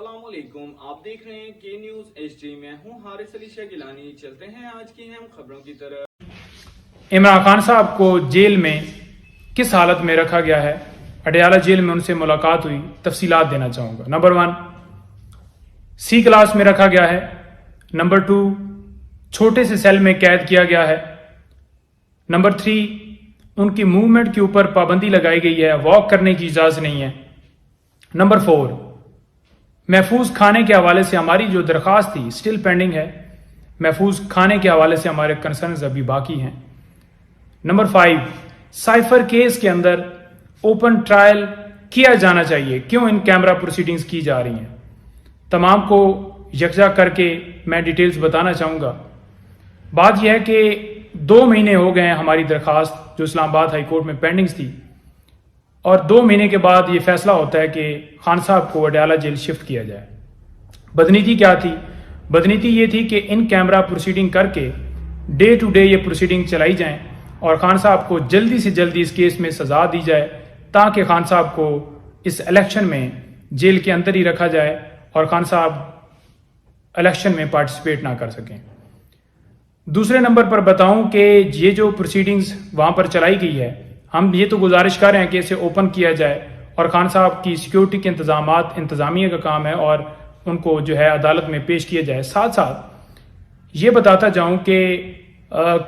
अस्सलाम वालेकुम, आप देख रहे हैं के न्यूज़ HD। मैं हूं हारिस अली शाह गिलानी। चलते हैं आज की अहम खबरों की तरफ। इमरान खान साहब को जेल में किस हालत में रखा गया है, अडयाला जेल में उनसे मुलाकात हुई, तफसीलात देना चाहूँगा। नंबर 1, C क्लास में रखा गया है। नंबर 2, छोटे से सेल में कैद किया गया है। नंबर 3, उनकी मूवमेंट के ऊपर पाबंदी लगाई गई है, वॉक करने की इजाज़त नहीं है। नंबर 4, महफूज खाने के हवाले से हमारी जो दरख्वास्त थी स्टिल पेंडिंग है। महफूज खाने के हवाले से हमारे कंसर्न्स अभी बाकी हैं। नंबर 5, साइफर केस के अंदर ओपन ट्रायल किया जाना चाहिए, क्यों इन कैमरा प्रोसीडिंग्स की जा रही हैं। तमाम को यकजा करके मैं डिटेल्स बताना चाहूँगा। बात यह है कि 2 महीने हो गए हैं हमारी दरख्वास्त जो इस्लामाबाद हाई कोर्ट में पेंडिंग्स थी, और 2 महीने के बाद ये फैसला होता है कि खान साहब को अडयाला जेल शिफ्ट किया जाए। बदनीति क्या थी? बदनीति ये थी कि इन कैमरा प्रोसीडिंग करके डे टू डे ये प्रोसीडिंग चलाई जाएं और खान साहब को जल्दी से जल्दी इस केस में सजा दी जाए, ताकि खान साहब को इस इलेक्शन में जेल के अंदर ही रखा जाए और खान साहब इलेक्शन में पार्टिसिपेट ना कर सकें। दूसरे नंबर पर बताऊं कि ये जो प्रोसीडिंग्स वहाँ पर चलाई गई है, हम ये तो गुजारिश कर रहे हैं कि इसे ओपन किया जाए और खान साहब की सिक्योरिटी के इंतजामात इंतजामिया का काम है और उनको जो है अदालत में पेश किया जाए। साथ साथ ये बताता जाऊं कि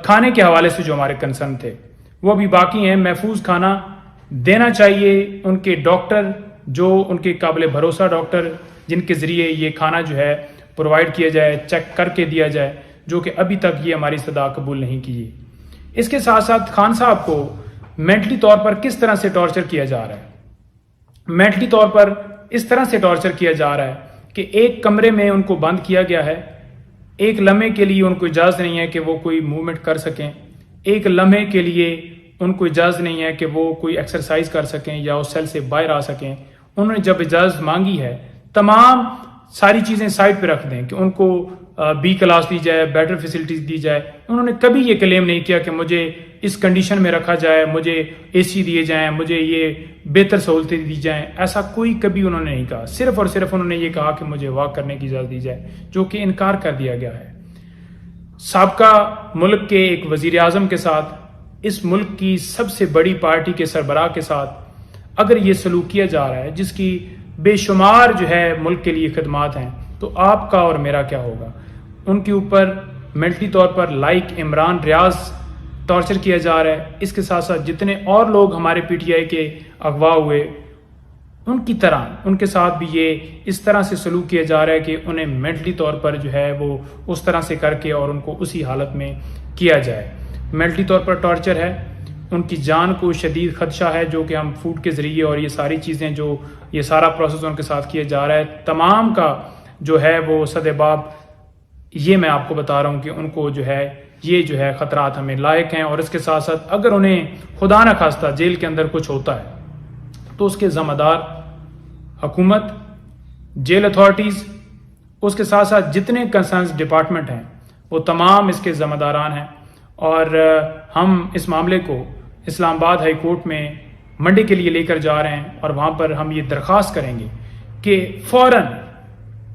खाने के हवाले से जो हमारे कंसर्न थे वो अभी बाकी हैं। महफूज खाना देना चाहिए उनके डॉक्टर, जो उनके काबिल भरोसा डॉक्टर, जिनके ज़रिए ये खाना जो है प्रोवाइड किया जाए, चेक करके दिया जाए, जो कि अभी तक ये हमारी सदा कबूल नहीं की। इसके साथ साथ खान साहब को मेंटली तौर पर किस तरह से टॉर्चर किया जा रहा है। मेंटली तौर पर इस तरह से टॉर्चर किया जा रहा है कि एक कमरे में उनको बंद किया गया है, एक लम्हे के लिए उनको इजाज़त नहीं है कि वो कोई मूवमेंट कर सकें, एक लम्हे के लिए उनको इजाज़त नहीं है कि वो कोई एक्सरसाइज कर सकें या उस सेल से बाहर आ सकें। उन्होंने जब इजाज़त मांगी है, तमाम सारी चीज़ें साइड पे रख दें कि उनको B क्लास दी जाए, बेटर फैसिलिटीज दी जाए। उन्होंने कभी ये क्लेम नहीं किया कि मुझे इस कंडीशन में रखा जाए, मुझे AC दिए जाएं, मुझे ये बेहतर सहूलतें दी जाएं। ऐसा कोई कभी उन्होंने नहीं कहा। सिर्फ और सिर्फ उन्होंने ये कहा कि मुझे वॉक करने की इजाज़त दी जाए, जो कि इनकार कर दिया गया है। साबका मुल्क के एक वजीर आज़म के साथ, इस मुल्क की सबसे बड़ी पार्टी के सरबराह के साथ अगर ये सलूक किया जा रहा है, जिसकी बेशुमार जो है मुल्क के लिए खिदमात हैं, तो आपका और मेरा क्या होगा। उनके ऊपर मेंटली तौर पर लाइक इमरान रियाज टॉर्चर किया जा रहा है। इसके साथ साथ जितने और लोग हमारे PTI के अगवा हुए, उनकी तरह उनके साथ भी ये इस तरह से सलूक किया जा रहा है कि उन्हें मेंटली तौर पर जो है वो उस तरह से करके और उनको उसी हालत में किया जाए। मेंटली तौर पर टॉर्चर है, उनकी जान को शदीद खदशा है, जो कि हम फूड के ज़रिए और ये सारी चीज़ें जो ये सारा प्रोसेस उनके साथ किया जा रहा है, तमाम का जो है वो सदेबाब ये मैं आपको बता रहा हूँ कि उनको जो है ये जो है ख़तरात हमें लायक हैं। और इसके साथ साथ अगर उन्हें खुदा न खास्ता जेल के अंदर कुछ होता है तो उसके ज़िम्मेदार हुकूमत, जेल अथॉरिटीज़, उसके साथ साथ जितने कंसर्न डिपार्टमेंट हैं वो तमाम इसके ज़िम्मेदारान हैं। और हम इस मामले को इस्लामाबाद हाई कोर्ट में मंडे के लिए लेकर जा रहे हैं और वहाँ पर हम ये दरख्वास्त करेंगे कि फ़ौरन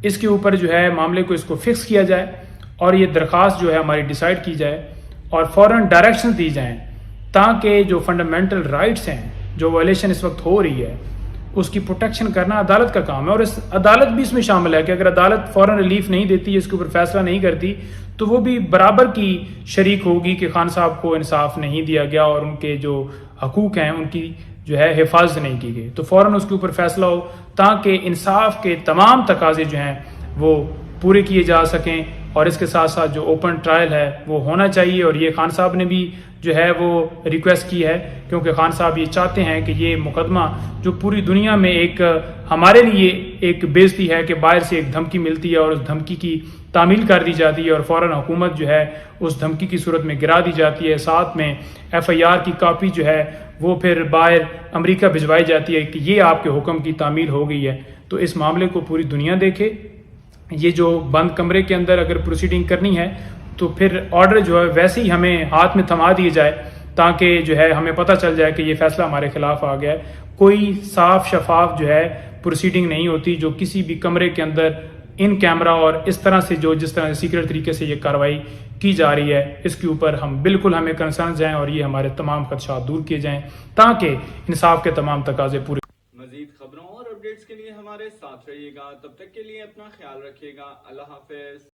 इसके ऊपर जो है मामले को इसको फिक्स किया जाए और ये दरख्वास्त जो है हमारी डिसाइड की जाए और फ़ौरन डायरेक्शन दी जाएं, ताकि जो फंडामेंटल राइट्स हैं, जो वायलेशन इस वक्त हो रही है, उसकी प्रोटेक्शन करना अदालत का काम है। और इस अदालत भी इसमें शामिल है कि अगर अदालत फ़ौरन रिलीफ नहीं देती, इसके ऊपर फैसला नहीं करती, तो वो भी बराबर की शरीक होगी कि खान साहब को इंसाफ नहीं दिया गया और उनके जो हकूक़ हैं उनकी जो है हिफाजत नहीं की गई। तो फ़ौरन उसके ऊपर फैसला हो, ताकि इंसाफ के तमाम तकाजे जो हैं वो पूरे किए जा सकें। और इसके साथ साथ जो ओपन ट्रायल है वो होना चाहिए। और ये खान साहब ने भी जो है वो रिक्वेस्ट की है, क्योंकि खान साहब ये चाहते हैं कि ये मुकदमा जो पूरी दुनिया में एक हमारे लिए एक बेइज्जती है कि बाहर से एक धमकी मिलती है और उस धमकी की तामील कर दी जाती है और फ़ौरन हुकूमत जो है उस धमकी की सूरत में गिरा दी जाती है। साथ में FIR की कापी जो है वो फिर बाहर अमेरिका भिजवाई जाती है कि ये आपके हुक्म की तामील हो गई है। तो इस मामले को पूरी दुनिया देखे। ये जो बंद कमरे के अंदर अगर प्रोसीडिंग करनी है तो फिर ऑर्डर जो है वैसे ही हमें हाथ में थमा दिए जाए, ताकि जो है हमें पता चल जाए कि ये फैसला हमारे खिलाफ आ गया है। کوئی صاف شفاف جو ہے پروسیڈنگ نہیں ہوتی جو کسی بھی کمرے کے اندر ان کیمرہ اور اس طرح سے جس طرح سیکرٹ طریقے سے یہ کارروائی کی جا رہی ہے، اس کے اوپر ہمیں کنسرن جائیں اور یہ ہمارے تمام خدشات دور کیے جائیں تاکہ انصاف کے تمام تقاضے پورے۔ مزید خبروں اور اپڈیٹس کے لیے ہمارے ساتھ رہیے گا، تب تک کے لیے اپنا خیال رکھیے گا۔ اللہ حافظ۔